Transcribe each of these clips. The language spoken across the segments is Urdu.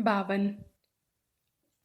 52।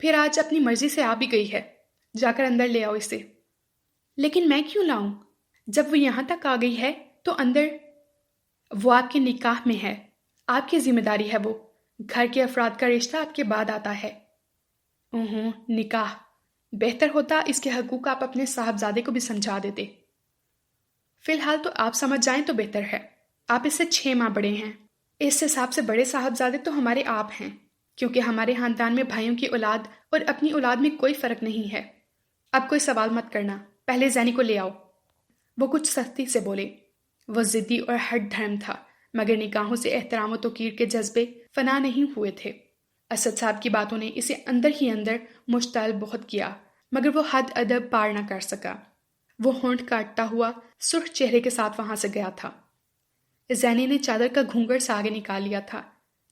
پھر آج اپنی مرضی سے آ بھی گئی ہے، جا کر اندر لے آؤ اسے۔ لیکن میں کیوں لاؤں؟ جب وہ یہاں تک آ گئی ہے تو اندر، وہ آپ کے نکاح میں ہے، آپ کی ذمہ داری ہے وہ، گھر کے افراد کا رشتہ آپ کے بعد آتا ہے۔ نکاح، بہتر ہوتا اس کے حقوق آپ اپنے صاحبزادے کو بھی سمجھا دیتے۔ فی الحال تو آپ سمجھ جائیں تو بہتر ہے، آپ اس سے 6 ماہ بڑے ہیں۔ اس حساب سے بڑے صاحبزادے تو ہمارے آپ ہیں، کیونکہ ہمارے خاندان میں بھائیوں کی اولاد اور اپنی اولاد میں کوئی فرق نہیں ہے۔ اب کوئی سوال مت کرنا، پہلے زینی کو لے آؤ۔ وہ کچھ سختی سے بولے۔ وہ ضدی اور ہٹ دھرم تھا، مگر نکاحوں سے احترام و توقیر کے جذبے فنا نہیں ہوئے تھے۔ اسد صاحب کی باتوں نے اسے اندر ہی اندر مشتعل بہت کیا، مگر وہ حد ادب پار نہ کر سکا۔ وہ ہونٹ کاٹتا ہوا سرخ چہرے کے ساتھ وہاں سے گیا تھا۔ زینی نے چادر کا گھونگھر سے آگے نکال لیا تھا۔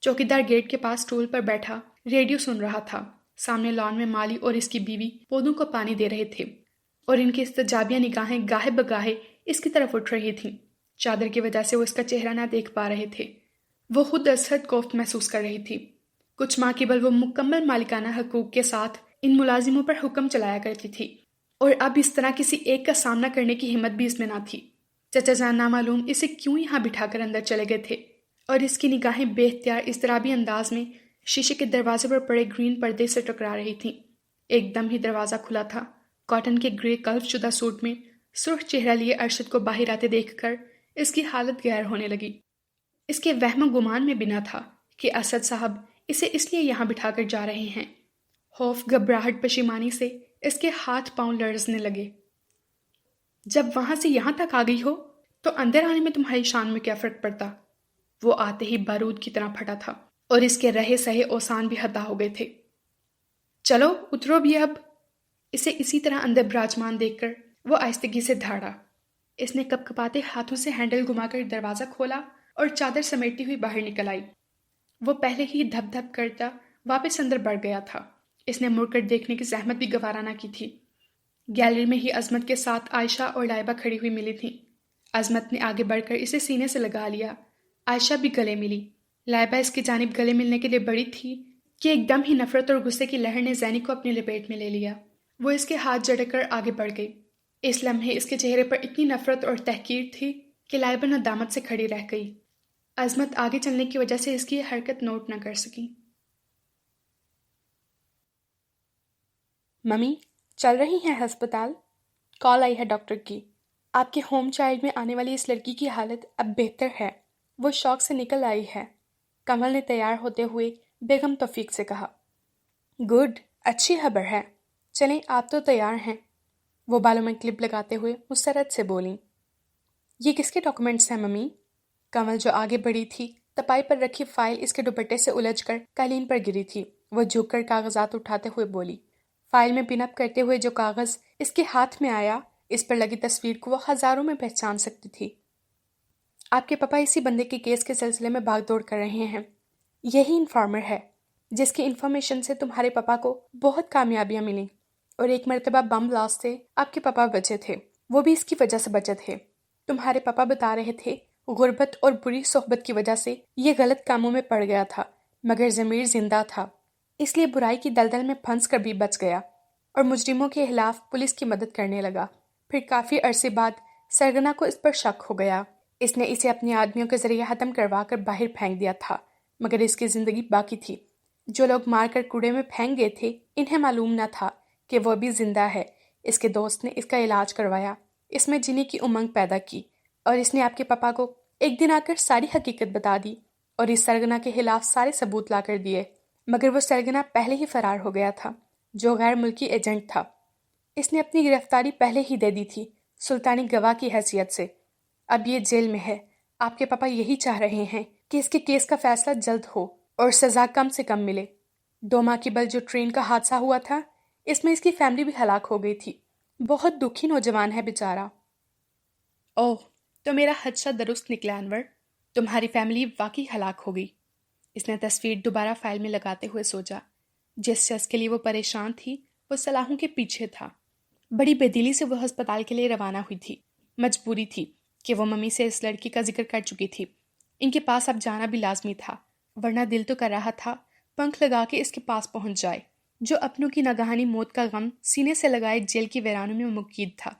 چوکیدار گیٹ کے پاس ٹول پر بیٹھا ریڈیو سن رہا تھا۔ سامنے لان میں مالی اور اس کی بیوی پودوں کو پانی دے رہے تھے، اور ان کی استجابیہ نگاہیں گاہے بگاہے اس کی طرف اٹھ رہی تھیں۔ چادر کی وجہ سے وہ اس کا چہرہ نہ دیکھ پا رہے تھے۔ وہ خود ازحد کوفت محسوس کر رہی تھی۔ کچھ ماہ قبل وہ مکمل مالکانہ حقوق کے ساتھ ان ملازموں پر حکم چلایا کرتی تھی، اور اب اس طرح کسی ایک کا سامنا کرنے کی ہمت بھی اس میں نہ تھی۔ چچا جان نامعلوم اسے کیوں یہاں بٹھا کر اندر چلے گئے تھے، اور اس کی نگاہیں بے اختیار اضطرابی انداز میں شیشے کے دروازے پر پڑے گرین پردے سے ٹکرا رہی تھیں۔ ایک دم ہی دروازہ کھلا تھا۔ کاٹن کے گرے کلف شدہ سوٹ میں سرخ چہرہ لیے ارشد کو باہر آتے دیکھ کر اس کی حالت غیر ہونے لگی۔ اس کے وہم و گمان میں بنا تھا کہ اسد صاحب اسے اس لیے یہاں بٹھا کر جا رہے ہیں۔ خوف، گھبراہٹ، پشیمانی سے اس کے ہاتھ پاؤں لرزنے لگے۔ جب وہاں سے یہاں تک آ گئی ہو تو اندر آنے میں تمہاری شان میں کیا فرق پڑتا؟ وہ آتے ہی بارود کی طرح پھٹا تھا، اور اس کے رہے سہے اوسان بھی ہتا ہو گئے تھے۔ چلو اترو بھی اب۔ اسے اسی طرح اندر براجمان دیکھ کر وہ آہستگی سے دھاڑا۔ اس نے کپ کپاتے ہاتھوں سے ہینڈل گھما کر دروازہ کھولا اور چادر سمیٹتی ہوئی باہر نکل آئی۔ وہ پہلے ہی دھپ دھپ کرتا واپس اندر بڑھ گیا تھا۔ اس نے مڑ کر دیکھنے کی زحمت بھی گوارا نہ کی تھی۔ گیلری میں ہی عظمت کے ساتھ عائشہ اور لائبہ کھڑی ہوئی ملی تھیں۔ عظمت نے آگے بڑھ کر اسے سینے سے لگا لیا۔ عائشہ بھی گلے ملی۔ لائبہ اس کی جانب گلے ملنے کے لیے بڑی تھی کہ ایک دم ہی نفرت اور غصے کی لہر نے زینی کو اپنی لپیٹ میں لے لیا۔ وہ اس کے ہاتھ جھڑک کر آگے بڑھ گئی۔ اس لمحے اس کے چہرے پر اتنی نفرت اور تحقیر تھی کہ لائبہ ندامت سے کھڑی رہ گئی۔ عظمت آگے چلنے کی وجہ سے اس کی یہ حرکت نوٹ نہ کر سکی۔ ممی چل رہی ہیں ہسپتال؟ کال آئی ہے ڈاکٹر کی۔ آپ کے ہوم چائلڈ میں آنے والی اس لڑکی کی حالت اب بہتر ہے، وہ شوق سے نکل آئی ہے، کمل نے تیار ہوتے ہوئے بیگم توفیق سے کہا۔ گڈ، اچھی خبر ہے، چلیں آپ تو تیار ہیں، وہ بالوں میں کلپ لگاتے ہوئے مسرت سے بولیں۔ یہ کس کے ڈاکومنٹس ہیں ممی؟ کمل جو آگے بڑھی تھی، تپائی پر رکھی فائل اس کے دوپٹے سے الجھ کر قالین پر گری تھی۔ وہ جھک کر کاغذات اٹھاتے ہوئے بولی۔ فائل میں پن اپ کرتے ہوئے جو کاغذ اس کے ہاتھ میں آیا، اس پر لگی تصویر کو وہ ہزاروں میں پہچان سکتی تھی۔ آپ کے پاپا اسی بندے کے کیس کے سلسلے میں بھاگ دوڑ کر رہے ہیں۔ یہی انفارمر ہے جس کی انفارمیشن سے تمہارے پاپا کو بہت کامیابیاں ملیں، اور ایک مرتبہ بم بلاسٹ سے آپ کے پاپا بچے تھے، وہ بھی اس کی وجہ سے بچے تھے۔ تمہارے پاپا بتا رہے تھے غربت اور بری صحبت کی وجہ سے یہ غلط کاموں میں پڑ گیا تھا، مگر ضمیر زندہ تھا، اس لیے برائی کی دلدل میں پھنس کر بھی بچ گیا اور مجرموں کے خلاف پولیس کی مدد کرنے لگا۔ پھر کافی عرصے بعد سرگنا کو اس پر شک ہو گیا۔ اس نے اسے اپنے آدمیوں کے ذریعے ختم کروا کر باہر پھینک دیا تھا، مگر اس کی زندگی باقی تھی۔ جو لوگ مار کر کوڑے میں پھینک گئے تھے، انہیں معلوم نہ تھا کہ وہ بھی زندہ ہے۔ اس کے دوست نے اس کا علاج کروایا، اس میں جینے کی امنگ پیدا کی، اور اس نے آپ کے پاپا کو ایک دن آ کر ساری حقیقت بتا دی اور اس سرگنا کے خلاف سارے ثبوت لا کر دیے، مگر وہ سرگنا پہلے ہی فرار ہو گیا تھا، جو غیر ملکی ایجنٹ تھا۔ اس نے اپنی گرفتاری پہلے ہی دے دی تھی، سلطانی گواہ کی حیثیت سے۔ اب یہ جیل میں ہے۔ آپ کے پاپا یہی چاہ رہے ہیں کہ اس کے کیس کا فیصلہ جلد ہو اور سزا کم سے کم ملے۔ 2 ماہ قبل جو ٹرین کا حادثہ ہوا تھا، اس میں اس کی فیملی بھی ہلاک ہو گئی تھی۔ بہت دکھی نوجوان ہے بیچارہ۔ اوہ، تو میرا خدشہ درست نکلا انور، تمہاری فیملی واقعی ہلاک ہو گئی۔ اس نے تصویر دوبارہ فائل میں لگاتے ہوئے سوچا۔ جس شخص کے لیے وہ پریشان تھی، وہ صلاحوں کے پیچھے تھا۔ بڑی بے دلی سے وہ ہسپتال کے لیے روانہ ہوئی تھی۔ مجبوری تھی کہ وہ ممی سے اس لڑکی کا ذکر کر چکی تھی۔ ان کے پاس اب جانا بھی لازمی تھا، ورنہ دل تو کر رہا تھا پنکھ لگا کے اس کے پاس پہنچ جائے، جو اپنوں کی ناگہانی موت کا غم سینے سے لگائے جیل کی ویرانوں میں مقید تھا،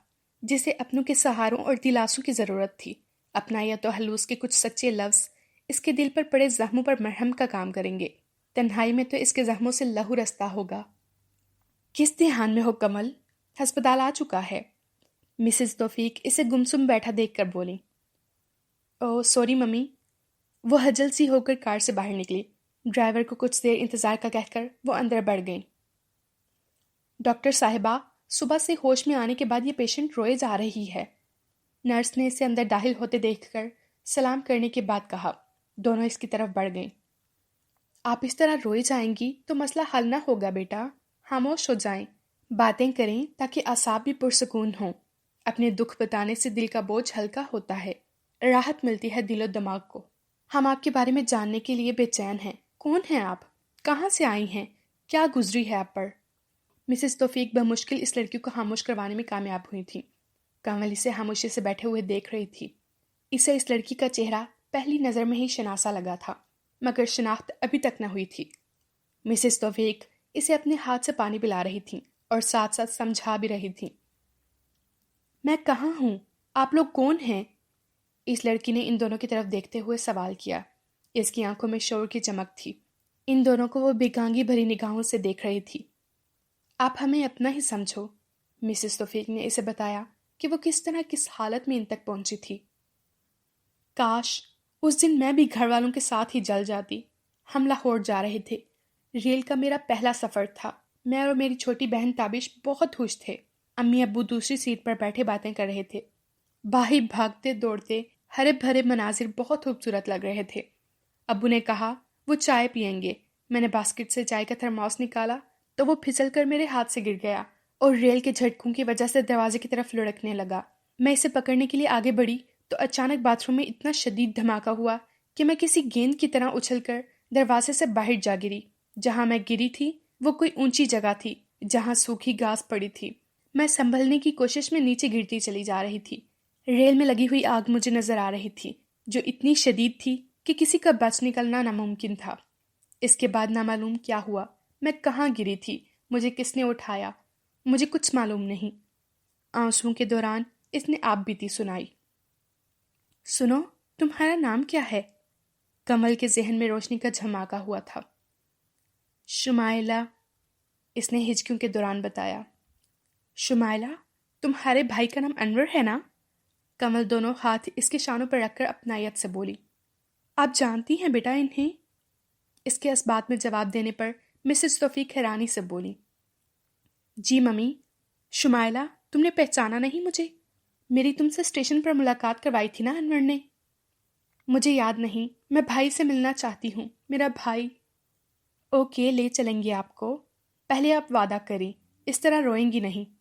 جسے اپنوں کے سہاروں اور دلاسوں کی ضرورت تھی۔ اپنا یا تو حلوس کے کچھ سچے لفظ اس کے دل پر پڑے زخموں پر مرہم کا کام کریں گے، تنہائی میں تو اس کے زخموں سے لہو رستہ ہوگا۔ کس دھیان میں ہو کمل؟ ہسپتال آ چکا ہے۔ مسز توفیق اسے گمسم بیٹھا دیکھ کر بولی۔ او سوری ممی۔ وہ حجل سی ہو کر کار سے باہر نکلی۔ ڈرائیور کو کچھ دیر انتظار کا کہہ کر وہ اندر بڑھ گئیں۔ ڈاکٹر صاحبہ، صبح سے ہوش میں آنے کے بعد یہ پیشنٹ روئے جا رہی ہے۔ نرس نے اسے اندر داخل ہوتے دیکھ کر سلام کرنے کے بعد کہا۔ دونوں اس کی طرف بڑھ گئیں۔ آپ اس طرح روئے جائیں گی تو مسئلہ حل نہ ہوگا بیٹا، خاموش ہو جائیں، باتیں کریں تاکہ اعصاب بھی پرسکون ہوں۔ اپنے دکھ بتانے سے دل کا بوجھ ہلکا ہوتا ہے، راحت ملتی ہے دل و دماغ کو۔ ہم آپ کے بارے میں جاننے کے لیے بے چین ہیں۔ کون ہیں آپ؟ کہاں سے آئی ہیں؟ کیا گزری ہے آپ پر؟ مسز توفیق بمشکل اس لڑکی کو خاموش کروانے میں کامیاب ہوئی تھی۔ کنول اسے خاموشی سے بیٹھے ہوئے دیکھ رہی تھی۔ اسے اس لڑکی کا چہرہ پہلی نظر میں ہی شناسا لگا تھا، مگر شناخت ابھی تک نہ ہوئی تھی۔ مسز توفیق اسے اپنے ہاتھ سے پانی پلا رہی تھیں اور ساتھ ساتھ سمجھا بھی رہی تھیں۔ میں کہاں ہوں؟ آپ لوگ کون ہیں؟ اس لڑکی نے ان دونوں کی طرف دیکھتے ہوئے سوال کیا۔ اس کی آنکھوں میں شور کی چمک تھی۔ ان دونوں کو وہ بیگانگی بھری نگاہوں سے دیکھ رہی تھی۔ آپ ہمیں اپنا ہی سمجھو۔ مسز توفیق نے اسے بتایا کہ وہ کس طرح کس حالت میں ان تک پہنچی تھی۔ کاش اس دن میں بھی گھر والوں کے ساتھ ہی جل جاتی۔ ہم لاہور جا رہے تھے۔ ریل کا میرا پہلا سفر تھا۔ میں اور میری چھوٹی بہن تابش بہت خوش تھے۔ امی ابو دوسری سیٹ پر بیٹھے باتیں کر رہے تھے۔ باہر بھاگتے دوڑتے ہرے بھرے مناظر بہت خوبصورت لگ رہے تھے۔ ابو نے کہا وہ چائے پئیں گے۔ میں نے باسکٹ سے چائے کا تھرماس نکالا تو وہ پھسل کر میرے ہاتھ سے گر گیا اور ریل کے جھٹکوں کی وجہ سے دروازے کی طرف لڑکنے لگا۔ میں اسے پکڑنے کے لیے آگے بڑھی تو اچانک باتھ روم میں اتنا شدید دھماکہ ہوا کہ میں کسی گیند کی طرح اچھل کر دروازے سے باہر جا گری۔ جہاں میں گری تھی وہ کوئی اونچی جگہ تھی جہاں سوکھی گھاس پڑی تھی۔ میں سنبھلنے کی کوشش میں نیچے گرتی چلی جا رہی تھی۔ ریل میں لگی ہوئی آگ مجھے نظر آ رہی تھی جو اتنی شدید تھی کہ کسی کا بچ نکلنا ناممکن تھا۔ اس کے بعد نامعلوم کیا ہوا، میں کہاں گری تھی، مجھے کس نے اٹھایا، مجھے کچھ معلوم نہیں۔ آنسوؤں کے دوران اس نے آپ بیتی سنائی۔ سنو، تمہارا نام کیا ہے؟ کمل کے ذہن میں روشنی کا جھماکا ہوا تھا۔ شمائلہ، اس نے ہچکیوں کے دوران بتایا۔ شمائلہ، تمہارے بھائی کا نام انور ہے نا؟ کمل دونوں ہاتھ اس کے شانوں پر رکھ کر اپنائیت سے بولی۔ آپ جانتی ہیں بیٹا انہیں؟ اس کے اس بات میں جواب دینے پر مسز توفیق حیرانی سے بولی۔ جی ممی۔ شمائلہ، تم نے پہچانا نہیں مجھے؟ میری تم سے اسٹیشن پر ملاقات کروائی تھی نا انور نے؟ مجھے یاد نہیں، میں بھائی سے ملنا چاہتی ہوں، میرا بھائی۔ اوکے، لے چلیں گے آپ کو۔ پہلے آپ وعدہ کریں، اس طرح روئیں گی نہیں۔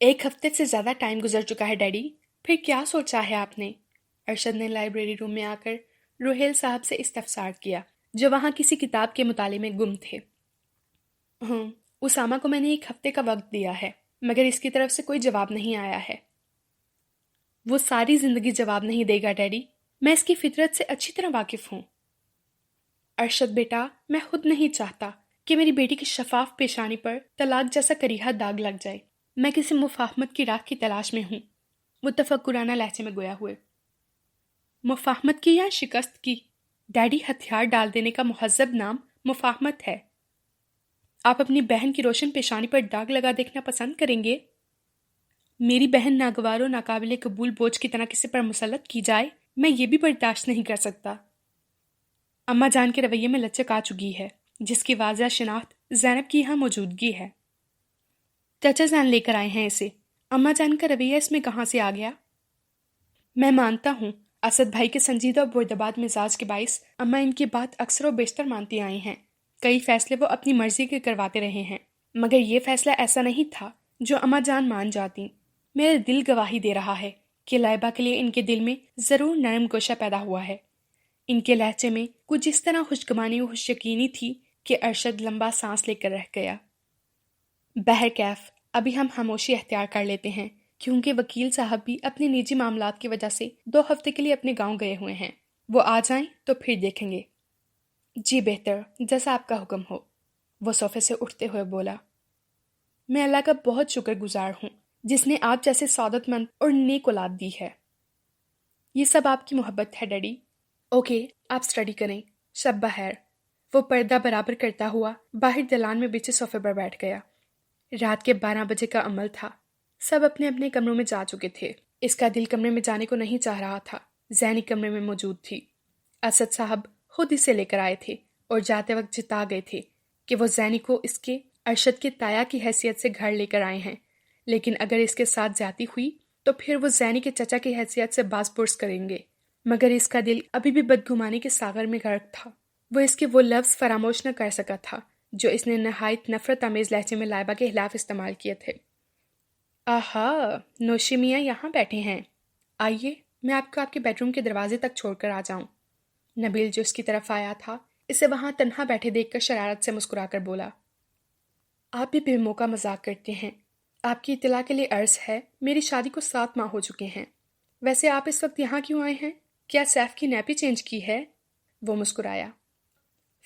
1 ہفتے سے زیادہ ٹائم گزر چکا ہے ڈیڈی، پھر کیا سوچا ہے آپ نے؟ ارشد نے لائبریری روم میں آ کر روحیل صاحب سے استفسار کیا جو وہاں کسی کتاب کے مطالعے میں گم تھے۔ اسامہ کو میں نے 1 ہفتے کا وقت دیا ہے، مگر اس کی طرف سے کوئی جواب نہیں آیا ہے۔ وہ ساری زندگی جواب نہیں دے گا ڈیڈی، میں اس کی فطرت سے اچھی طرح واقف ہوں۔ ارشد بیٹا، میں خود نہیں چاہتا کہ میری بیٹی کی شفاف پیشانی پر طلاق جیسا کریہا داغ لگ جائے۔ میں کسی مفاہمت کی راہ کی تلاش میں ہوں۔ وہ تفکرانہ لہجے میں گویا ہوئے۔ مفاہمت کی یا شکست کی؟ ڈیڈی، ہتھیار ڈال دینے کا مہذب نام مفاہمت ہے۔ آپ اپنی بہن کی روشن پیشانی پر داغ لگا دیکھنا پسند کریں گے؟ میری بہن ناگوار و ناقابل قبول بوجھ کی طرح کسی پر مسلط کی جائے، میں یہ بھی برداشت نہیں کر سکتا۔ اماں جان کے رویے میں لچک آ چکی ہے، جس کی واضح شناخت زینب کی یہاں موجودگی ہے۔ چچا جان لے کر آئے ہیں اسے، اماں جان کا رویہ اس میں کہاں سے آ گیا؟ میں مانتا ہوں اسد بھائی کے سنجیدہ و بردبار مزاج کے باعث اماں ان کی بات اکثر و بیشتر مانتی آئی ہیں۔ کئی فیصلے وہ اپنی مرضی کے کرواتے رہے ہیں، مگر یہ فیصلہ ایسا نہیں تھا جو اماں جان مان جاتی۔ میرا دل گواہی دے رہا ہے کہ لائبہ کے لیے ان کے دل میں ضرور نرم گوشہ پیدا ہوا ہے۔ ان کے لہجے میں کچھ اس طرح خوشگمانی و خوش یقینی تھی کہ ارشد لمبا سانس لے کر رہ گیا۔ بہرکیف ابھی ہم خاموشی اختیار کر لیتے ہیں، کیونکہ وکیل صاحب بھی اپنے نجی معاملات کی وجہ سے 2 ہفتے کے لیے اپنے گاؤں گئے ہوئے ہیں۔ وہ آ جائیں تو پھر دیکھیں گے۔ جی بہتر، جیسا آپ کا حکم ہو، وہ صوفے سے اٹھتے ہوئے بولا۔ میں اللہ کا بہت شکر گزار ہوں جس نے آپ جیسے سعادت مند اور نیک اولاد دی ہے۔ یہ سب آپ کی محبت ہے ڈیڈی۔ اوکے، آپ سٹڈی کریں، شب بخیر۔ وہ پردہ برابر کرتا ہوا باہر دلان میں بچھے صوفے پر بیٹھ گیا۔ رات کے 12 بجے کا عمل تھا۔ سب اپنے اپنے کمروں میں جا چکے تھے۔ اس کا دل کمرے میں جانے کو نہیں چاہ رہا تھا۔ زینی کمرے میں موجود تھی۔ اسد صاحب خود اسے لے کر آئے تھے اور جاتے وقت جتا گئے تھے کہ وہ زینی کو اس کے ارشد کے تایا کی حیثیت سے گھر لے کر آئے ہیں، لیکن اگر اس کے ساتھ زیادتی ہوئی تو پھر وہ زینی کے چچا کی حیثیت سے باز پرس کریں گے۔ مگر اس کا دل ابھی بھی بدگمانی کے ساغر میں غرق تھا۔ وہ اس کے وہ لفظ فراموش نہ کر سکا تھا جو اس نے نہایت نفرت آمیز لہجے میں لائبہ کے خلاف استعمال کیے تھے۔ آہا، نوشی میاں یہاں بیٹھے ہیں، آئیے میں آپ کو آپ کے بیڈ روم کے دروازے تک چھوڑ کر آ جاؤں۔ نبیل جو اس کی طرف آیا تھا اسے وہاں تنہا بیٹھے دیکھ کر شرارت سے مسکرا کر بولا، آپ بھی بے موقع مذاق کرتے ہیں۔ آپ کی اطلاع کے لیے عرض ہے میری شادی کو 7 ماہ ہو چکے ہیں۔ ویسے آپ اس وقت یہاں کیوں آئے ہیں؟ کیا سیف کی نیپی چینج کی ہے؟ وہ مسکرایا۔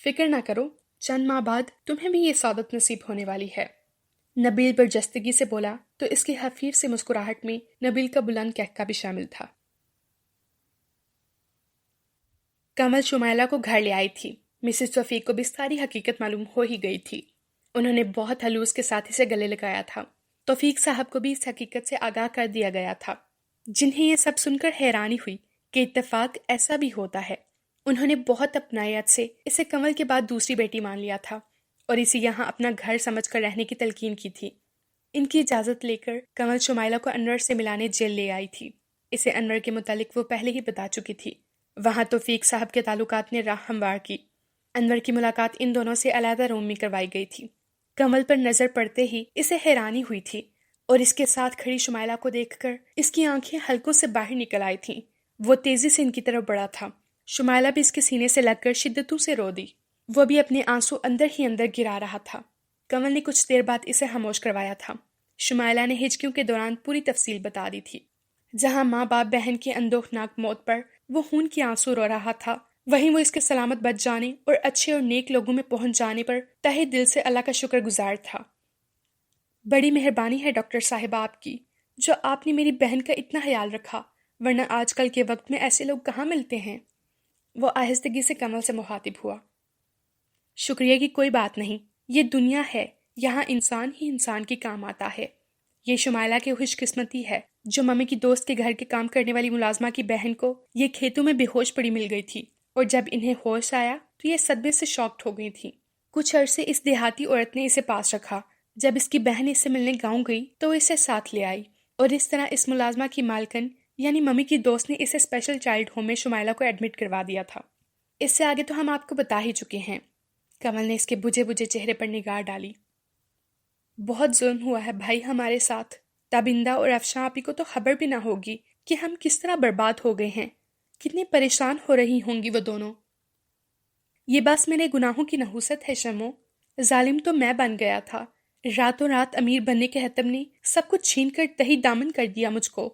فکر نہ کرو، چند ماہ بعد تمہیں بھی یہ سعادت نصیب ہونے والی ہے۔ نبیل برجستگی سے بولا تو اس کی حفیظ سے مسکراہٹ میں نبیل کا بلند کہکا بھی شامل تھا۔ کمل شمائلہ کو گھر لے آئی تھی۔ مسز توفیق کو بھی ساری حقیقت معلوم ہو ہی گئی تھی۔ انہوں نے بہت ہلوس کے ساتھ اسے گلے لگایا تھا۔ توفیق صاحب کو بھی اس حقیقت سے آگاہ کر دیا گیا تھا۔ جنہیں یہ سب سن کر حیرانی ہوئی کہ اتفاق ایسا بھی ہوتا ہے، انہوں نے بہت اپنائیت سے اسے کمل کے بعد دوسری بیٹی مان لیا تھا اور اسے یہاں اپنا گھر سمجھ کر رہنے کی تلقین کی تھی۔ ان کی اجازت لے کر کمل شمائلہ کو انور سے ملانے جیل لے آئی تھی۔ اسے انور کے متعلق وہ پہلے ہی بتا چکی تھی۔ وہاں توفیق صاحب کے تعلقات نے راہ ہموار کی۔ انور کی ملاقات ان دونوں سے علیحدہ روم میں کروائی گئی تھی۔ کمل پر نظر پڑتے ہی اسے حیرانی ہوئی تھی اور اس کے ساتھ کھڑی شمائلہ کو دیکھ کر اس کی آنکھیں حلقوں سے باہر نکل آئی تھیں۔ وہ تیزی سے ان کی طرف بڑھا تھا۔ شمائلہ بھی اس کے سینے سے لگ کر شدتوں سے رو دی۔ وہ بھی اپنے آنسو اندر ہی اندر گرا رہا تھا۔ کمل نے کچھ دیر بعد اسے خاموش کروایا تھا۔ شمائلہ نے ہچکیوں کے دوران پوری تفصیل بتا دی تھی۔ جہاں ماں باپ بہن کی اندوہناک موت پر وہ خون کی آنسو رو رہا تھا، وہیں وہ اس کے سلامت بچ جانے اور اچھے اور نیک لوگوں میں پہنچ جانے پر تہہ دل سے اللہ کا شکر گزار تھا۔ بڑی مہربانی ہے ڈاکٹر صاحبہ آپ کی، جو آپ نے میری بہن کا اتنا خیال رکھا، ورنہ آج کل کے وقت میں ایسے لوگ کہاں ملتے ہیں۔ وہ آہستگی سے کمل سے مخاطب ہوا۔ شکریہ کی کوئی بات نہیں، یہ دنیا ہے، یہاں انسان ہی انسان کے کام آتا ہے۔ یہ شمائلہ کی خوش قسمتی ہے جو ممی کی دوست کے گھر کے کام کرنے والی ملازمہ کی بہن کو یہ کھیتوں میں بے ہوش پڑی مل گئی تھی، اور جب انہیں ہوش آیا تو یہ صدمے سے شاکڈ ہو گئی تھی۔ کچھ عرصے اس دیہاتی عورت نے اسے پاس رکھا۔ جب اس کی بہن اس سے ملنے گاؤں گئی تو وہ اسے ساتھ لے آئی، اور اس طرح اس ملازمہ کی مالکن یعنی ممی کی دوست نے اسے اسپیشل چائلڈ ہوم میں شمائلہ کو ایڈمٹ کروا دیا تھا۔ اس سے آگے تو ہم آپ کو بتا ہی چکے ہیں۔ کمل نے اس کے بجھے بجھے چہرے پر نگاہ ڈالی۔ بہت ظلم ہوا ہے بھائی ہمارے ساتھ۔ تابندہ اور افشاں آپی کو تو خبر بھی نہ ہوگی کہ ہم کس طرح برباد ہو گئے ہیں۔ کتنی پریشان ہو رہی ہوں گی وہ دونوں۔ یہ بس میرے گناہوں کی نحوست ہے شمو۔ ظالم تو میں بن گیا تھا۔ راتوں رات امیر بننے کے حتم نے سب کچھ چھین کر تہی دامن کر دیا مجھ کو۔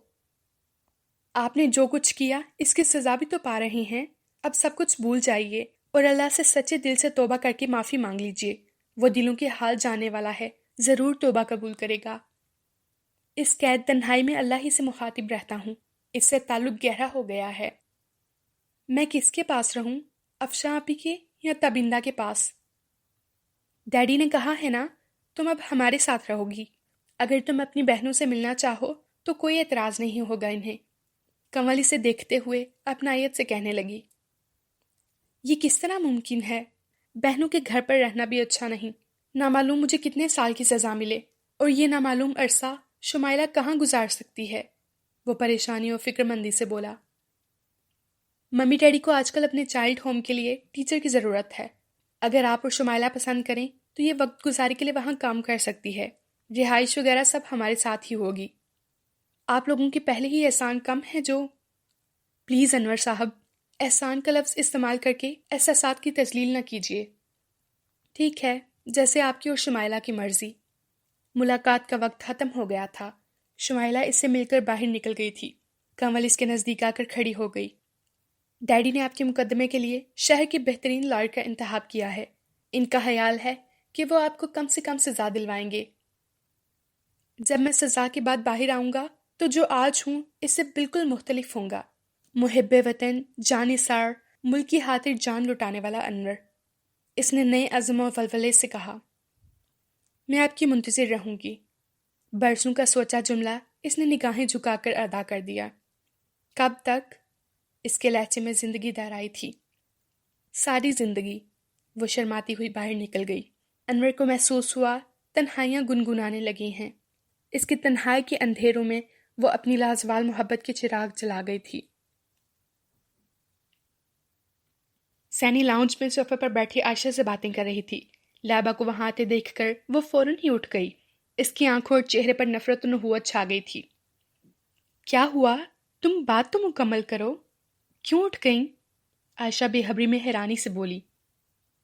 آپ نے جو کچھ کیا اس کی سزا بھی تو پا رہے ہیں۔ اب سب کچھ بھول جائیے اور اللہ سے سچے دل سے توبہ کر کے معافی مانگ لیجیے۔ وہ دلوں کے حال جاننے والا ہے، ضرور توبہ قبول کرے گا۔ اس قید تنہائی میں اللہ ہی سے مخاطب رہتا ہوں۔ اس سے تعلق گہرا ہو گیا ہے۔ میں کس کے پاس رہوں؟ افشاں آپی کے یا تابندہ کے پاس؟ ڈیڈی نے کہا ہے نا تم اب ہمارے ساتھ رہو گی۔ اگر تم اپنی بہنوں سے ملنا چاہو تو کوئی اعتراض نہیں ہوگا انہیں۔ کمل اسے دیکھتے ہوئے اپنائیت سے کہنے لگی، یہ کس طرح ممکن ہے؟ بہنوں کے گھر پر رہنا بھی اچھا نہیں۔ نامعلوم مجھے کتنے سال کی سزا ملے، اور یہ نامعلوم عرصہ شمائلہ کہاں گزار سکتی ہے؟ وہ پریشانی اور فکر مندی سے بولا۔ ممی ڈیڈی کو آج کل اپنے چائلڈ ہوم کے لیے ٹیچر کی ضرورت ہے۔ اگر آپ اور شمائلہ پسند کریں تو یہ وقت گزاری کے لیے وہاں کام کر سکتی ہے۔ رہائش وغیرہ سب ہمارے ساتھ ہی ہوگی۔ آپ لوگوں کے پہلے ہی احسان کم ہے جو… پلیز انور صاحب، احسان کا لفظ استعمال کر کے احساسات کی تذلیل نہ کیجیے۔ ٹھیک ہے، جیسے آپ کی اور شمائلہ کی مرضی۔ ملاقات کا وقت ختم ہو گیا تھا۔ شمائلہ اس سے مل کر باہر نکل گئی تھی۔ کمل اس کے نزدیک آ کر کھڑی ہو گئی۔ ڈیڈی نے آپ کے مقدمے کے لیے شہر کے بہترین لائر کا انتخاب کیا ہے۔ ان کا خیال ہے کہ وہ آپ کو کم سے کم سزا دلوائیں گے۔ جب میں سزا کے بعد باہر آؤں گا تو جو آج ہوں اس سے بالکل مختلف ہوں گا۔ محب وطن، جانثار، ملک کی خاطر جان لٹانے والا انور۔ اس نے نئے عزم و ولولے سے کہا۔ میں آپ کی منتظر رہوں گی۔ برسوں کا سوچا جملہ اس نے نگاہیں جھکا کر ادا کر دیا۔ کب تک؟ اس کے لہجے میں زندگی دہرائی تھی۔ ساری زندگی۔ وہ شرماتی ہوئی باہر نکل گئی۔ انور کو محسوس ہوا تنہائیاں گنگنانے لگی ہیں۔ اس کی تنہائی کے اندھیروں میں وہ اپنی لازوال محبت کے چراغ جلا گئی تھی۔ سینی لاؤنج میں صوفے پر بیٹھی عائشہ سے باتیں کر رہی تھی۔ لائبہ کو وہاں آتے دیکھ کر وہ فوراً ہی اٹھ گئی۔ اس کی آنکھوں اور چہرے پر نفرت و نبوت چھا گئی تھی۔ کیا ہوا؟ تم بات تو مکمل کرو۔ کیوں اٹھ گئیں؟ عائشہ بے خبری میں حیرانی سے بولی۔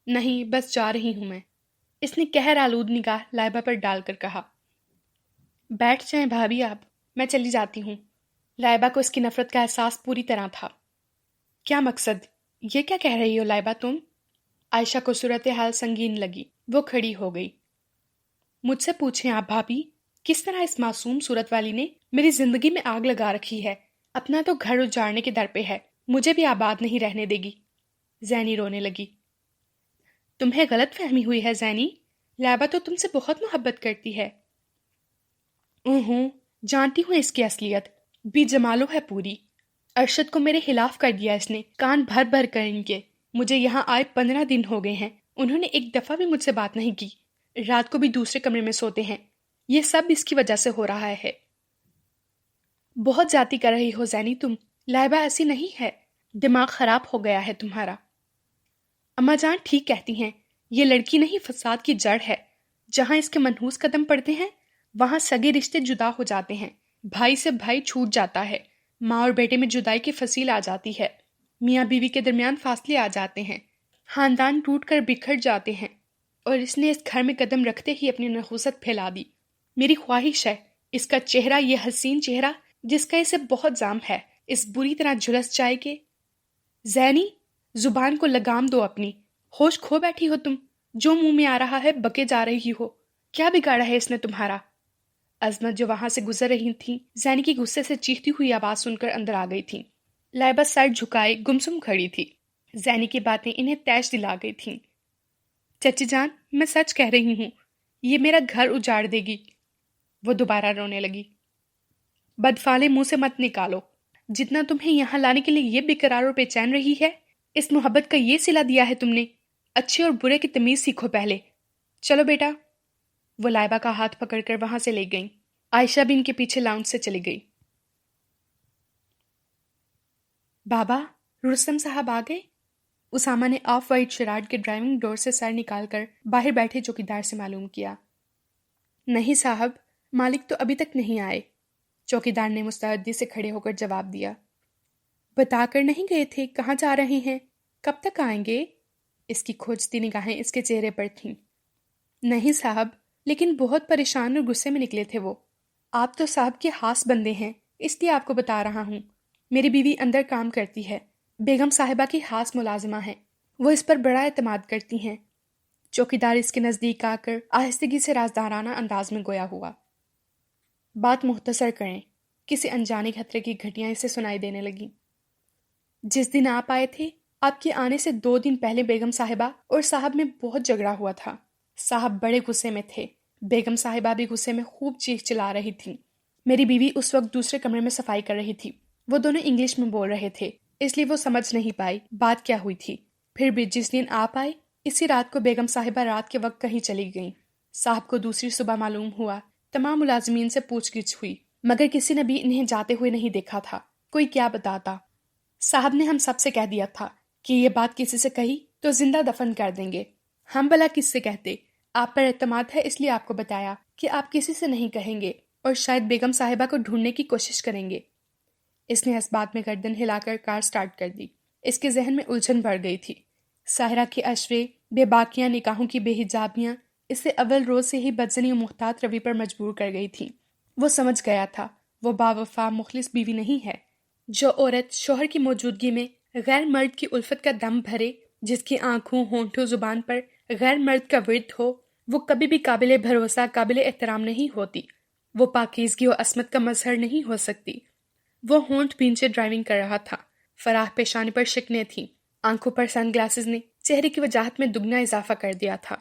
نہیں، بس جا رہی ہوں میں، اس نے قہر آلود نگاہ لائبہ پر ڈال کر کہا۔ بیٹھ جائیں بھابھی آپ، میں چلی جاتی ہوں۔ لائبہ کو اس کی نفرت کا احساس پوری طرح تھا۔ کیا مقصد؟ یہ کیا کہہ رہی ہو لائبہ تم؟ عائشہ کو صورتحال سنگین لگی۔ وہ کھڑی ہو گئی۔ مجھ سے پوچھیں آپ بھابھی، کس طرح اس معصوم صورت والی نے میری زندگی میں آگ لگا رکھی ہے؟ اپنا تو گھر اجاڑنے کے در پہ ہے، مجھے بھی آباد نہیں رہنے دے گی۔ زینی رونے لگی۔ تمہیں غلط فہمی ہوئی ہے زینی، لائبہ تو تم سے بہت محبت کرتی ہے۔ جانتی ہوں اس کی اصلیت، بی جمالو ہے پوری۔ ارشد کو میرے خلاف کر دیا اس نے، کان بھر بھر کر ان کے۔ مجھے یہاں آئے 15 دن ہو گئے ہیں، انہوں نے ایک دفعہ بھی مجھ سے بات نہیں کی۔ رات کو بھی دوسرے کمرے میں سوتے ہیں۔ یہ سب اس کی وجہ سے ہو رہا ہے۔ بہت زیادتی کر رہی ہو زینی تم، لائبہ ایسی نہیں ہے، دماغ خراب ہو گیا ہے تمہارا۔ اماں جان ٹھیک کہتی ہیں، یہ لڑکی نہیں فساد کی جڑ ہے۔ جہاں اس کے منحوس قدم پڑتے ہیں وہاں سگے رشتے جدا ہو جاتے ہیں، بھائی سے بھائی چھوٹ جاتا ہے، ماں اور بیٹے میں جدائی کی فصیل آ جاتی ہے، میاں بیوی کے درمیان فاصلے آ جاتے ہیں، خاندان ٹوٹ کر بکھر جاتے ہیں، اور اس نے اس گھر میں قدم رکھتے ہی اپنی نحوست پھیلا دی۔ میری خواہش ہے اس کا چہرہ، یہ حسین چہرہ جس کا اسے بہت زام ہے، اس بری طرح جھلس جائے کہ… زینی، زبان کو لگام دو اپنی، ہوش کھو بیٹھی ہو تم، جو منہ میں آ رہا ہے بکے جا رہی ہو۔ کیا بگاڑا ہے اس نے تمہارا؟ عظمت جو وہاں سے گزر رہی تھیں زینی کی غصے سے چیختی ہوئی آواز سن کر اندر آ گئی تھیں۔ لائبہ سر جھکائے گمسم کھڑی تھی۔ زینی کی باتیں انہیں تیش دلا گئی تھیں۔ چچی جان، میں سچ کہہ رہی ہوں، یہ میرا گھر اجاڑ دے گی۔ وہ دوبارہ رونے لگی۔ بدفالے منہ سے مت نکالو، جتنا تمہیں یہاں لانے کے لیے یہ بے قرار اور بے چین رہی ہے، اس محبت کا یہ صلہ دیا ہے تم نے۔ اچھے اور برے کی تمیز سیکھو پہلے۔ چلو بیٹا۔ وہ لائبہ کا ہاتھ پکڑ کر وہاں سے لے گئیں۔ عائشہ بھی ان کے پیچھے لاؤنج سے چلی گئی۔ بابا، رستم صاحب آ گئے؟ اسامہ نے آف وائٹ شرارٹ کے ڈرائیونگ ڈور سے سر نکال کر باہر بیٹھے چوکیدار سے معلوم کیا۔ نہیں صاحب، مالک تو ابھی تک نہیں آئے، چوکیدار نے مستعدی سے کھڑے ہو کر جواب دیا۔ بتا کر نہیں گئے تھے کہاں جا رہے ہیں؟ کب تک آئیں گے؟ اس کی کھوجتی نگاہیں اس کے چہرے پر تھیں۔ نہیں صاحب، لیکن بہت پریشان اور غصے میں نکلے تھے وہ۔ آپ تو صاحب کے خاص بندے ہیں، اس لیے آپ کو بتا رہا ہوں۔ میری بیوی اندر کام کرتی ہے، بیگم صاحبہ کی خاص ملازمہ ہے، وہ اس پر بڑا اعتماد کرتی ہیں۔ چوکیدار اس کے نزدیک آ کر آہستگی سے رازدارانہ انداز میں گویا ہوا۔ بات مختصر کریں، کسی انجانے خطرے کی گھٹیاں اسے سنائی دینے لگیں۔ جس دن آپ آئے تھے، آپ کے آنے سے 2 دن پہلے بیگم صاحبہ اور صاحب میں بہت جھگڑا ہوا تھا۔ صاحب بڑے غصے میں تھے، بیگم صاحبہ بھی غصے میں خوب چیخ چلا رہی تھیں۔ میری بیوی اس وقت دوسرے کمرے میں صفائی کر رہی تھی، وہ دونوں انگلش میں بول رہے تھے، اس لیے وہ سمجھ نہیں پائی بات کیا ہوئی تھی۔ پھر بھی جس دن آپ آئے، اسی رات کو بیگم صاحبہ رات کے وقت کہیں چلی گئیں۔ صاحب کو دوسری صبح معلوم ہوا، تمام ملازمین سے پوچھ گچھ ہوئی، مگر کسی نے بھی انہیں جاتے ہوئے نہیں دیکھا تھا۔ کوئی کیا بتاتا؟ صاحب نے ہم سب سے کہہ دیا تھا کہ یہ بات کسی سے کہی تو زندہ دفن کر دیں گے۔ ہم بھلا کس سے کہتے؟ آپ پر اعتماد ہے اس لیے آپ کو بتایا کہ آپ کسی سے نہیں کہیں گے، اور شاید بیگم صاحبہ کو ڈھونڈنے کی کوشش کریں گے۔ اس نے اس بات میں گردن ہلا کر کار سٹارٹ کر دی۔ اس کے ذہن میں الجھن بڑھ گئی تھی۔ ساحرہ کے اشرے، بے باکیاں نکاحوں کی بے حجابیاں اسے اول روز سے ہی بدزنی و محتاط روی پر مجبور کر گئی تھیں۔ وہ سمجھ گیا تھا وہ باوفا مخلص بیوی نہیں ہے۔ جو عورت شوہر کی موجودگی میں غیر مرد کی الفت کا دم بھرے، جس کی آنکھوں، ہونٹوں، زبان پر غیر مرد کا ورد ہو، وہ کبھی بھی قابل بھروسہ، قابل احترام نہیں ہوتی، وہ پاکیزگی و عصمت کا مظہر نہیں ہو سکتی۔ وہ ہونٹ بھینچے ڈرائیونگ کر رہا تھا، فراخ پیشانی پر شکنیں تھیں، آنکھوں پر سن گلاسز نے چہرے کی وجاہت میں دگنا اضافہ کر دیا تھا۔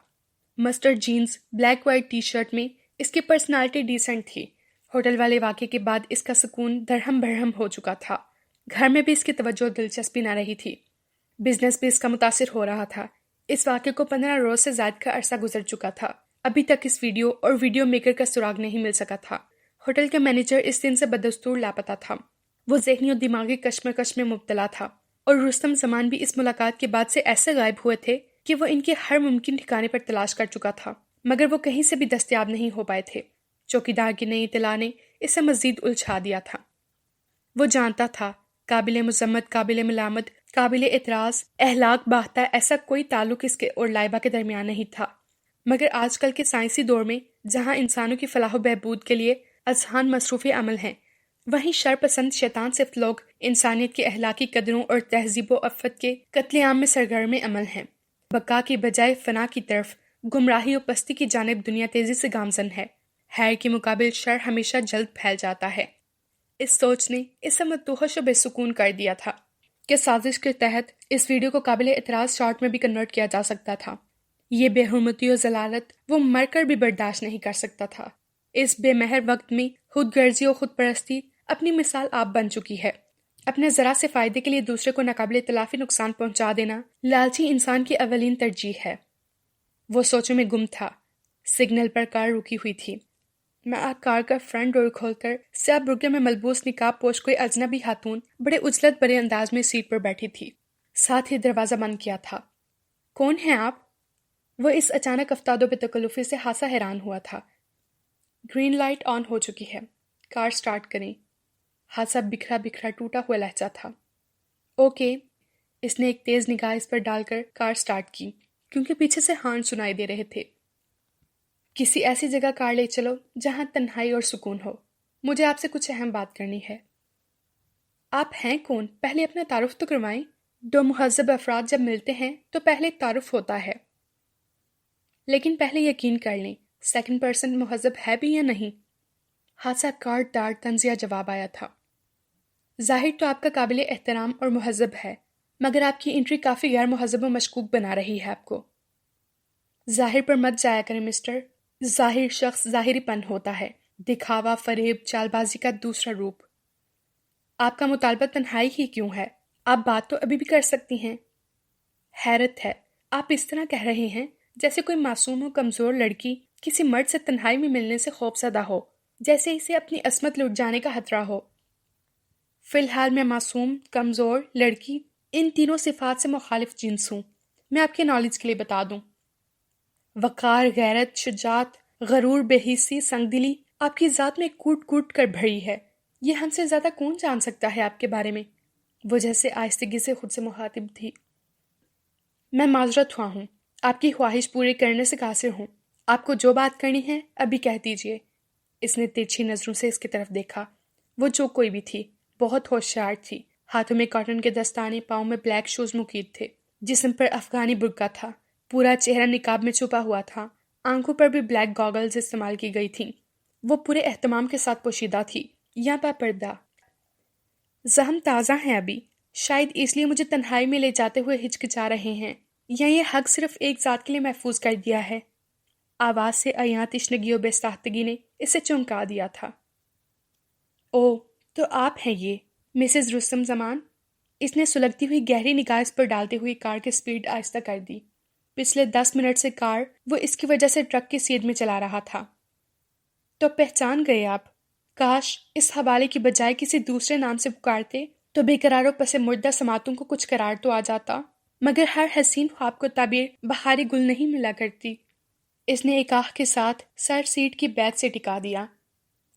Mustard jeans, black white T shirt میں اس کی پرسنالٹی ڈیسنٹ تھی۔ ہوٹل والے واقعے کے بعد اس کا سکون درہم برہم ہو چکا تھا۔ گھر میں بھی اس کی توجہ دلچسپی نہ رہی تھی، بزنس بھی اس کا متاثر ہو رہا تھا۔ اس واقعے کو 15 روز سے زائد کا عرصہ گزر چکا تھا، ابھی تک اس ویڈیو اور ویڈیو میکر کا سراغ نہیں مل سکا تھا۔ ہوٹل کا مینیجر اس دن سے بدستور لاپتہ تھا۔ وہ ذہنی اور دماغی کشمکش میں مبتلا تھا، اور رستم زمان بھی اس ملاقات کے بعد سے ایسے غائب ہوئے تھے کہ وہ ان کے ہر ممکن ٹھکانے پر تلاش کر چکا تھا، مگر وہ کہیں سے بھی دستیاب نہیں ہو پائے تھے۔ چوکیدار کی نئی اطلاع نے اسے مزید الجھا دیا تھا۔ وہ جانتا تھا قابل مذمت، قابل ملامت، قابل اعتراض، اہلاک باختہ ایسا کوئی تعلق اس کے اور لائبہ کے درمیان نہیں تھا، مگر آج کل کے سائنسی دور میں جہاں انسانوں کی فلاح و بہبود کے لیے اذہان مصروف عمل ہیں، وہیں شر پسند شیطان صفت لوگ انسانیت کے اخلاقی قدروں اور تہذیب و عفت کے قتل عام میں سرگرم عمل ہیں۔ بقا کی بجائے فنا کی طرف، گمراہی و پستی کی جانب دنیا تیزی سے گامزن ہے۔ خیر کے مقابل شر ہمیشہ جلد پھیل جاتا ہے۔ اس سوچ نے اسے مدہوش و بے سکون کر دیا تھا کہ سازش کے تحت اس ویڈیو کو قابل اعتراض شارٹ میں بھی کنورٹ کیا جا سکتا تھا۔ یہ بے حرمتی و ضلالت وہ مر کر بھی برداشت نہیں کر سکتا تھا۔ اس بے مہر وقت میں خود غرضی و خود پرستی اپنی مثال آپ بن چکی ہے۔ اپنے ذرا سے فائدے کے لیے دوسرے کو ناقابل تلافی نقصان پہنچا دینا لالچی انسان کی اولین ترجیح ہے۔ وہ سوچوں میں گم تھا۔ سگنل پر کار رکی ہوئی تھی۔ میں کار کا فرنٹ ڈور کھول کر سیاہ برقعے میں ملبوس نقاب پوش کوئی اجنبی خاتون بڑے عجلت بڑے انداز میں سیٹ پر بیٹھی تھی، ساتھ ہی دروازہ بند کیا تھا۔ کون ہیں آپ؟ وہ اس اچانک افتاد و بے تکلفی سے خاصا حیران ہوا تھا۔ گرین لائٹ آن ہو چکی ہے، کار سٹارٹ کریں۔ حادثہ بکھرا بکھرا ٹوٹا ہوا لہجہ تھا۔ اوکے، اس نے ایک تیز نگاہ اس پر ڈال کر کار سٹارٹ کی، کیونکہ پیچھے سے ہارن سنائی دے رہے تھے۔ کسی ایسی جگہ کار لے چلو جہاں تنہائی اور سکون ہو، مجھے آپ سے کچھ اہم بات کرنی ہے۔ آپ ہیں کون؟ پہلے اپنا تعارف تو کروائیں۔ دو مہذب افراد جب ملتے ہیں تو پہلے تعارف ہوتا ہے، لیکن پہلے یقین کر لیں سیکنڈ پرسن مہذب ہے بھی یا نہیں۔ حادثہ کارڈ دار طنزیہ جواب آیا تھا۔ ظاہر تو آپ کا قابل احترام اور مہذب ہے، مگر آپ کی انٹری کافی غیر مہذب و مشکوک بنا رہی ہے آپ کو۔ ظاہر پر مت جایا کریں مسٹر۔ ظاہر شخص ظاہری پن ہوتا ہے، دکھاوا، فریب، چال بازی کا دوسرا روپ۔ آپ کا مطالبہ تنہائی ہی کیوں ہے؟ آپ بات تو ابھی بھی کر سکتی ہیں۔ حیرت ہے، آپ اس طرح کہہ رہے ہیں جیسے کوئی معصوم و کمزور لڑکی کسی مرد سے تنہائی میں ملنے سے خوف زدہ ہو، جیسے اسے اپنی عصمت لٹ جانے کا خطرہ ہو۔ فی الحال میں معصوم، کمزور، لڑکی، ان تینوں صفات سے مخالف جنس ہوں۔ میں آپ کے نالج کے لیے بتا دوں، وقار، غیرت، شجاعت، غرور، بے حسی، سنگ دلی آپ کی ذات میں کوٹ کوٹ کر بھری ہے۔ یہ ہم سے زیادہ کون جان سکتا ہے آپ کے بارے میں؟ وہ جیسے آہستگی سے خود سے مخاطب تھی۔ میں معذرت ہوا ہوں، آپ کی خواہش پورے کرنے سے قاصر ہوں۔ آپ کو جو بات کرنی ہے ابھی کہہ دیجئے۔ اس نے ترچھی نظروں سے اس کی طرف دیکھا۔ وہ جو کوئی بھی تھی، بہت ہوشیار تھی۔ ہاتھوں میں کاٹن کے دستانے، پاؤں میں بلیک شوز مقید تھے، جسم پر افغانی برقع تھا، پورا چہرہ نقاب میں چھپا ہوا تھا، آنکھوں پر بھی بلیک گاگلز استعمال کی گئی تھیں۔ وہ پورے اہتمام کے ساتھ پوشیدہ تھی، یا با پردہ۔ زخم تازہ ہیں ابھی، شاید اس لیے مجھے تنہائی میں لے جاتے ہوئے ہچکچا رہے ہیں، یا یہ حق صرف ایک ذات کے لیے محفوظ کر دیا ہے۔ آواز سے عیاں تشنگی و بے ساختگی نے اسے چمکا دیا تھا۔ او، تو آپ ہیں یہ مسز رستم زمان؟ اس نے سلگتی ہوئی گہری نگاہ اس پر ڈالتے ہوئے کار کی سپیڈ آہستہ کر دی۔ پچھلے 10 منٹ سے کار وہ اس کی وجہ سے ٹرک کی سیدھ میں چلا رہا تھا۔ تو پہچان گئے آپ؟ کاش اس حوالے کی بجائے کسی دوسرے نام سے پکارتے تو بے قرار و پس مردہ سماعتوں کو کچھ قرار تو آ جاتا، مگر ہر حسین خواب کو تعبیر بہاری گل نہیں ملا کرتی۔ اس نے ایک آہ کے ساتھ سر سیٹ کی بیچ سے ٹکا دیا۔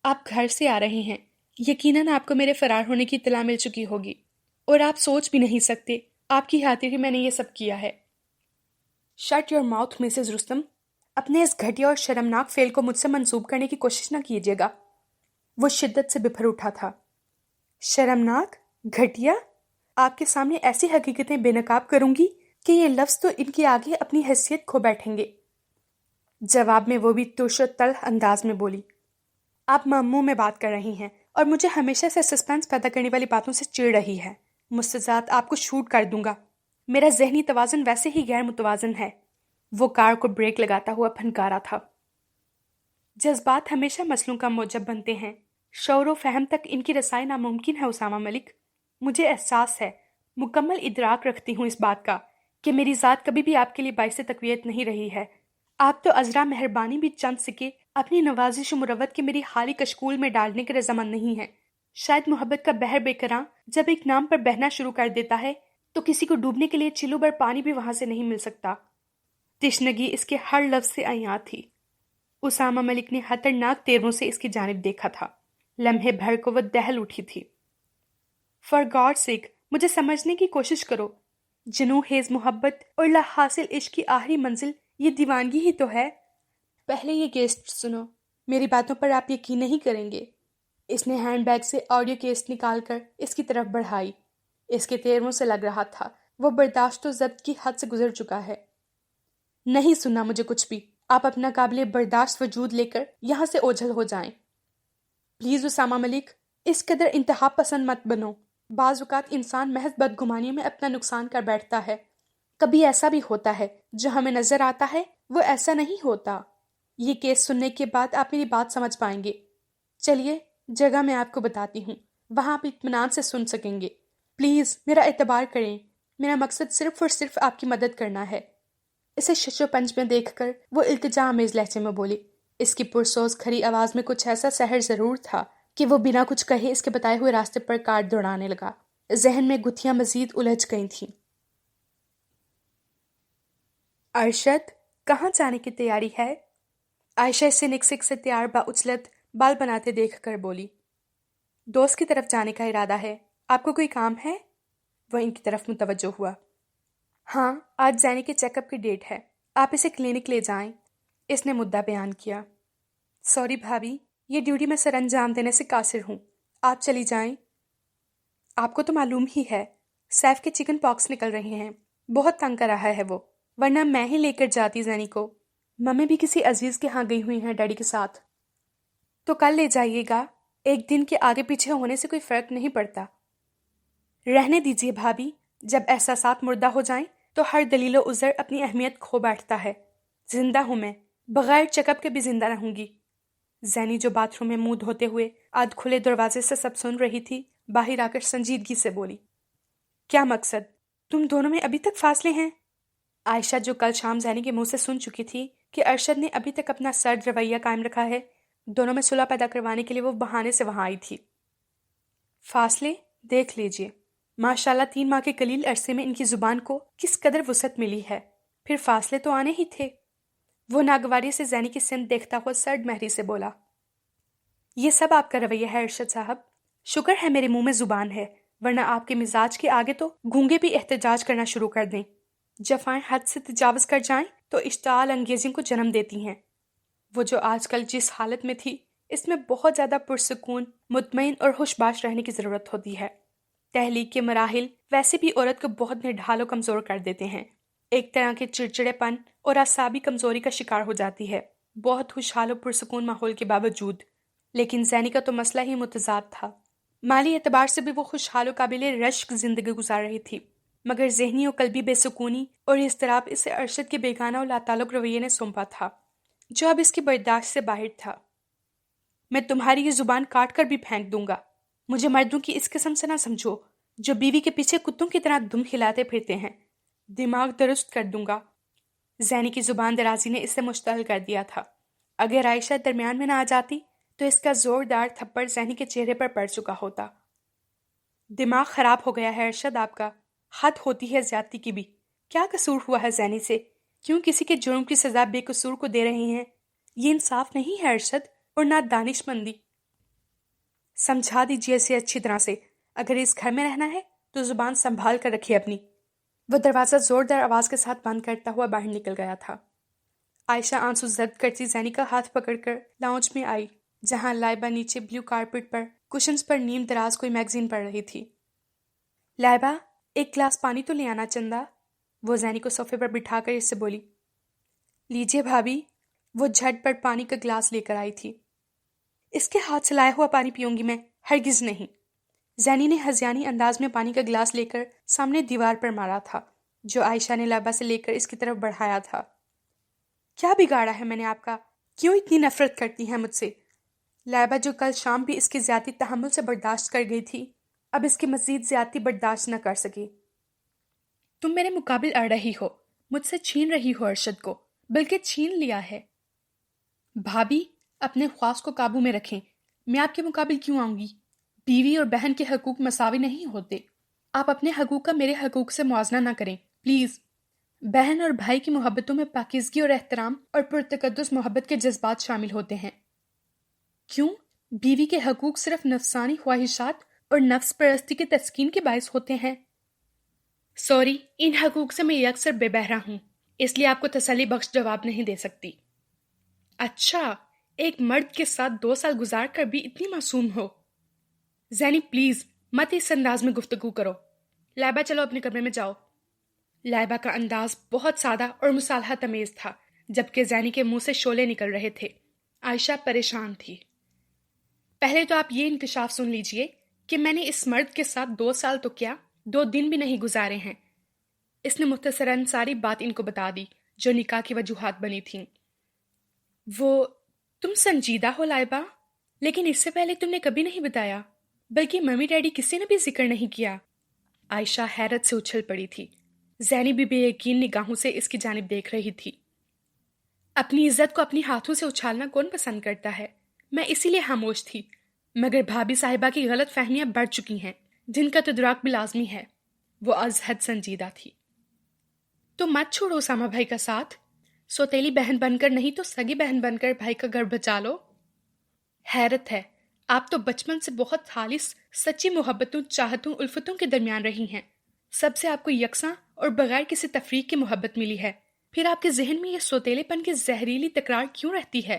آپ گھر سے آ رہے ہیں، یقیناً آپ کو میرے فرار ہونے کی اطلاع مل چکی ہوگی، اور آپ سوچ بھی نہیں سکتے آپ کی خاطر ہی میں نے یہ سب کیا ہے۔ Shut your mouth Mrs Rustam, اپنے اس گھٹیا اور شرمناک فعل کو مجھ سے منسوب کرنے کی کوشش نہ کیجیے گا۔ وہ شدت سے بپھر اٹھا تھا۔ شرمناک؟ گھٹیا؟ آپ کے سامنے ایسی حقیقتیں بے نقاب کروں گی کہ یہ لفظ تو ان کے آگے اپنی حیثیت کھو بیٹھیں گے۔ جواب میں وہ بھی ترش و تلخ انداز میں بولی، آپ معموں میں بات کر رہی ہیں اور مجھے ہمیشہ سے سسپینس پیدا کرنے والی باتوں سے چڑ رہی ہے۔ مستضاد آپ کو شوٹ کر دوں گا۔ میرا ذہنی توازن ویسے ہی غیر متوازن ہے۔ وہ کار کو بریک لگاتا ہوا پھنکارا تھا۔ جذبات ہمیشہ مسئلوں کا موجب بنتے ہیں، شعور و فہم تک ان کی رسائی ناممکن ہے اسامہ ملک۔ مجھے احساس ہے، مکمل ادراک رکھتی ہوں اس بات کا کہ میری ذات کبھی بھی آپ کے لیے باعث تقویت نہیں رہی ہے۔ آپ تو عذرا مہربانی بھی چند سکے اپنی نوازش و مروت کے میری حالی کشکول میں ڈالنے کے رضامند نہیں ہے۔ شاید محبت کا بحر بے کراں جب ایک نام پر بہنا شروع کر دیتا ہے تو کسی کو ڈوبنے کے لیے چلو بھر پانی بھی وہاں سے نہیں مل سکتا۔ تشنگی اس کے ہر لفظ سے عیاں تھی۔ اسامہ ملک نے خطرناک تیوروں سے اس کی جانب دیکھا تھا۔ لمحے بھر کو وہ دہل اٹھی تھی۔ فار گاڈ سیک، مجھے سمجھنے کی کوشش کرو۔ جنوں خیز محبت اور لا حاصل عشق کی آخری منزل یہ دیوانگی ہی تو ہے۔ پہلے یہ کیسٹ سنو، میری باتوں پر آپ یقین نہیں کریں گے۔ اس نے ہینڈ بیگ سے آڈیو کیسٹ نکال کر اس کی طرف بڑھائی۔ اس کے تیوروں سے لگ رہا تھا وہ برداشت و ضبط کی حد سے گزر چکا ہے۔ نہیں سننا مجھے کچھ بھی، آپ اپنا قابل برداشت وجود لے کر یہاں سے اوجھل ہو جائیں۔ پلیز اسامہ ملک، اس قدر انتہا پسند مت بنو۔ بعض اوقات انسان محض بدگمانی میں اپنا نقصان کر بیٹھتا ہے۔ کبھی ایسا بھی ہوتا ہے جو ہمیں نظر آتا ہے وہ ایسا نہیں ہوتا۔ یہ کیس سننے کے بعد آپ میری بات سمجھ پائیں گے۔ چلیے جگہ میں آپ کو بتاتی ہوں، وہاں آپ اطمینان سے سن سکیں گے۔ پلیز میرا اعتبار کریں، میرا مقصد صرف اور صرف آپ کی مدد کرنا ہے۔ اسے شش و پنج میں دیکھ کر وہ التجا آمیز لہجے میں بولی۔ اس کی پرسوز کھری آواز میں کچھ ایسا سحر ضرور تھا کہ وہ بنا کچھ کہے اس کے بتائے ہوئے راستے پر کار دوڑانے لگا۔ ذہن میں گتھیاں مزید الجھ گئی تھیں۔ ارشد، کہاں جانے کی تیاری ہے؟ عائشہ سے نکسک سے تیار با اچلت بال بناتے دیکھ کر بولی۔ دوست کی طرف جانے کا ارادہ ہے۔ آپ کو کوئی کام ہے؟ وہ ان کی طرف متوجہ ہوا۔ ہاں، آج زینی کے چیک اپ کی ڈیٹ ہے، آپ اسے کلینک لے جائیں۔ اس نے مدعا بیان کیا۔ سوری بھابھی، یہ ڈیوٹی میں سر انجام دینے سے قاصر ہوں، آپ چلی جائیں۔ آپ کو تو معلوم ہی ہے، سیف کے چکن پاکس نکل رہے ہیں، بہت تنگ کر رہا ہے وہ، ورنہ میں ہی لے کر جاتی زینی کو۔ ممی بھی کسی عزیز کے ہاں گئی ہوئی ہیں ڈیڈی کے ساتھ۔ تو کل لے جائیے گا، ایک دن کے آگے پیچھے ہونے سے کوئی فرق نہیں پڑتا۔ رہنے دیجیے بھابھی، جب احساسات مردہ ہو جائیں تو ہر دلیل و عذر اپنی اہمیت کھو بیٹھتا ہے۔ زندہ ہوں میں، بغیر چیک اپ کے بھی زندہ رہوں گی۔ زینی جو باتھ روم میں منہ دھوتے ہوئے آدھ کھلے دروازے سے سب سن رہی تھی، باہر آ کر سنجیدگی سے بولی، کیا مقصد؟ تم دونوں میں ابھی تک فاصلے ہیں؟ عائشہ جو کل شام زینی کے منہ سے سن چکی تھی کہ ارشد نے ابھی تک اپنا سرد رویہ قائم رکھا ہے، دونوں میں صلح پیدا کروانے کے لیے وہ بہانے سے وہاں آئی تھی۔ فاصلے دیکھ لیجئے، ماشاءاللہ 3 ماہ کے قلیل عرصے میں ان کی زبان کو کس قدر وسعت ملی ہے، پھر فاصلے تو آنے ہی تھے۔ وہ ناگواری سے زینی کی سمت دیکھتا ہوا سرد مہری سے بولا، یہ سب آپ کا رویہ ہے ارشد صاحب، شکر ہے میرے منہ میں زبان ہے، ورنہ آپ کے مزاج کے آگے تو گونگے بھی احتجاج کرنا شروع کر دیں۔ جفائیں حد سے تجاوز کر جائیں تو اشتعال انگیزیوں کو جنم دیتی ہیں۔ وہ جو آج کل جس حالت میں تھی، اس میں بہت زیادہ پرسکون، مطمئن اور خوش باش رہنے کی ضرورت ہوتی ہے۔ تحلیق کے مراحل ویسے بھی عورت کو بہت نڈھال و کمزور کر دیتے ہیں، ایک طرح کے چڑچڑے پن اور اعصابی کمزوری کا شکار ہو جاتی ہے، بہت خوشحال و پرسکون ماحول کے باوجود۔ لیکن زینی کا تو مسئلہ ہی متضاد تھا۔ مالی اعتبار سے بھی وہ خوشحال و قابل رشک زندگی گزار رہی تھی، مگر ذہنی و قلبی بے سکونی اور اضطراب اسے ارشد کے بیگانہ و لاتعلق رویے نے سونپا تھا، جو اب اس کی برداشت سے باہر تھا۔ میں تمہاری یہ زبان کاٹ کر بھی پھینک دوں گا، مجھے مردوں کی اس قسم سے نہ سمجھو جو بیوی کے پیچھے کتوں کی طرح دم ہلاتے پھرتے ہیں، دماغ درست کر دوں گا۔ زینی کی زبان درازی نے اسے مشتعل کر دیا تھا۔ اگر عائشہ درمیان میں نہ آ جاتی تو اس کا زوردار تھپڑ زینی کے چہرے پر پڑ چکا ہوتا۔ دماغ خراب ہو گیا ہے ارشد آپ کا، حد ہوتی ہے زیادتی کی بھی۔ کیا قصور ہوا ہے زینی سے؟ کیوں کسی کے جرم کی سزا بے قصور کو دے رہے ہیں؟ یہ انصاف نہیں ہے ارشد، اور نہ دانش مندی۔ سمجھا دیجیے اسے اچھی طرح سے، اگر اس گھر میں رہنا ہے تو زبان سنبھال کر رکھے اپنی۔ وہ دروازہ زوردار آواز کے ساتھ بند کرتا ہوا باہر نکل گیا تھا۔ عائشہ آنسو زد کرتی زینی کا ہاتھ پکڑ کر لاؤنج میں آئی، جہاں لائبہ نیچے بلیو کارپٹ پر کشنز پر نیم دراز کوئی میگزین پڑھ رہی تھی۔ لائبہ، ایک گلاس پانی تو لے آنا چندہ۔ وہ زینی کو صوفے پر بٹھا کر اس سے بولی۔ لیجیے بھابھی۔ وہ جھٹ پٹ پانی کا گلاس لے کر آئی تھی۔ اس کے ہاتھ سے لایا ہوا پانی پیوں گی میں، ہرگز نہیں۔ زینی نے ہذیانی انداز میں پانی کا گلاس لے کر سامنے دیوار پر مارا تھا جو عائشہ نے لائبہ سے لے کر اس کی طرف بڑھایا تھا۔ کیا بگاڑا ہے میں نے آپ کا؟ کیوں اتنی نفرت کرتی ہیں مجھ سے؟ لائبہ جو کل شام بھی اس کی زیادتی تحمل سے برداشت کر گئی تھی، اب اس کی مزید زیادتی برداشت نہ کر سکی۔ تم میرے مقابل اڑ رہی ہو، مجھ سے چھین رہی ہو ارشد کو، بلکہ چھین لیا ہے۔ بھابھی، اپنے خواص کو قابو میں رکھیں۔ میں آپ کے مقابل کیوں آؤں گی؟ بیوی اور بہن کے حقوق مساوی نہیں ہوتے۔ آپ اپنے حقوق کا میرے حقوق سے موازنہ نہ کریں پلیز۔ بہن اور بھائی کی محبتوں میں پاکیزگی اور احترام اور پرتقدس محبت کے جذبات شامل ہوتے ہیں۔ کیوں بیوی کے حقوق صرف نفسانی خواہشات اور نفس پرستی کے تسکین کے باعث ہوتے ہیں؟ سوری، ان حقوق سے میں یکسر بے بہرہ ہوں، اس لیے آپ کو تسلی بخش جواب نہیں دے سکتی۔ اچھا، ایک مرد کے ساتھ 2 سال گزار کر بھی اتنی معصوم ہو؟ زینی پلیز مت اس انداز میں گفتگو کرو۔ لائبہ چلو اپنے کمرے میں جاؤ۔ لائبہ کا انداز بہت سادہ اور مصالحہ تمیز تھا، جبکہ زینی کے منہ سے شعلے نکل رہے تھے۔ عائشہ پریشان تھی۔ پہلے تو آپ یہ انکشاف سن لیجئے کہ میں نے اس مرد کے ساتھ 2 سال تو کیا 2 دن بھی نہیں گزارے ہیں۔ اس نے مختصراً ساری بات ان کو بتا دی جو نکاح کی وجوہات بنی تھیں۔ تم سنجیدہ ہو لائبہ، لیکن اس سے پہلے تم نے کبھی نہیں بتایا، بلکہ ممی ڈیڈی کسی نے بھی ذکر نہیں کیا۔ عائشہ حیرت سے اچھل پڑی تھی۔ زینی بھی بے یقین نگاہوں سے اس کی جانب دیکھ رہی تھی۔ اپنی عزت کو اپنی ہاتھوں سے اچھالنا کون پسند کرتا ہے؟ میں اسی لیے خاموش تھی، مگر بھابھی صاحبہ کی غلط فہمیاں بڑھ چکی ہیں جن کا تدراک بھی لازمی ہے۔ وہ از حد سنجیدہ تھی۔ تو مت چھوڑو اسامہ بھائی کا ساتھ، سوتیلی بہن بن کر نہیں تو سگی بہن بن کر بھائی کا گھر بچا لو۔ حیرت ہے، آپ تو بچپن سے بہت خالص سچی محبتوں، چاہتوں، الفتوں کے درمیان رہی ہیں۔ سب سے آپ کو یکساں اور بغیر کسی تفریق کی محبت ملی ہے، پھر آپ کے ذہن میں یہ سوتیلے پن کی زہریلی تکرار کیوں رہتی ہے؟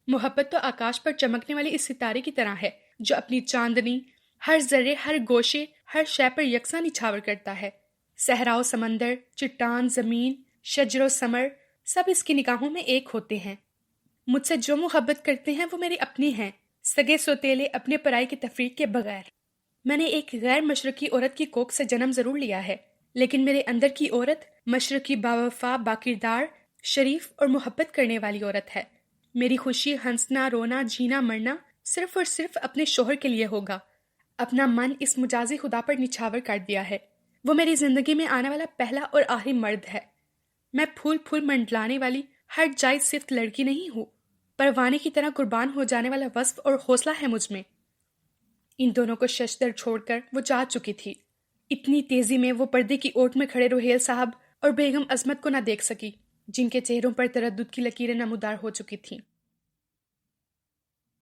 محبت تو آکاش پر چمکنے والے اس ستارے کی طرح ہے جو اپنی چاندنی ہر ذرے، ہر گوشے، ہر شے پر یکساں نچھاور کرتا ہے۔ صحرا و سمندر، چٹان، زمین، شجر و ثمر، سب اس کی نگاہوں میں ایک ہوتے ہیں۔ مجھ سے جو محبت کرتے ہیں وہ میری اپنی ہیں، سگے سوتیلے اپنے پرائی کی تفریق کے بغیر۔ میں نے ایک غیر مشرقی عورت کی کوکھ سے جنم ضرور لیا ہے، لیکن میرے اندر کی عورت مشرقی، باوفا، باکردار، شریف اور محبت کرنے والی عورت ہے۔ میری خوشی، ہنسنا، رونا، جینا، مرنا صرف اور صرف اپنے شوہر کے لیے ہوگا۔ اپنا من اس مجازی خدا پر نچھاور کر دیا ہے۔ وہ میری زندگی میں آنے والا پہلا اور آخری مرد ہے۔ میں پھول پھول منڈلانے والی ہر جائز صفت لڑکی نہیں ہوں، پروانے کی طرح قربان ہو جانے والا وصف اور حوصلہ ہے مجھ میں۔ ان دونوں کو ششدر چھوڑ کر وہ جا چکی تھی۔ اتنی تیزی میں وہ پردے کی اوٹ میں کھڑے روہیل صاحب اور بیگم عظمت کو نہ دیکھ سکی، جن کے چہروں پر تردد کی لکیریں نمودار ہو چکی تھیں۔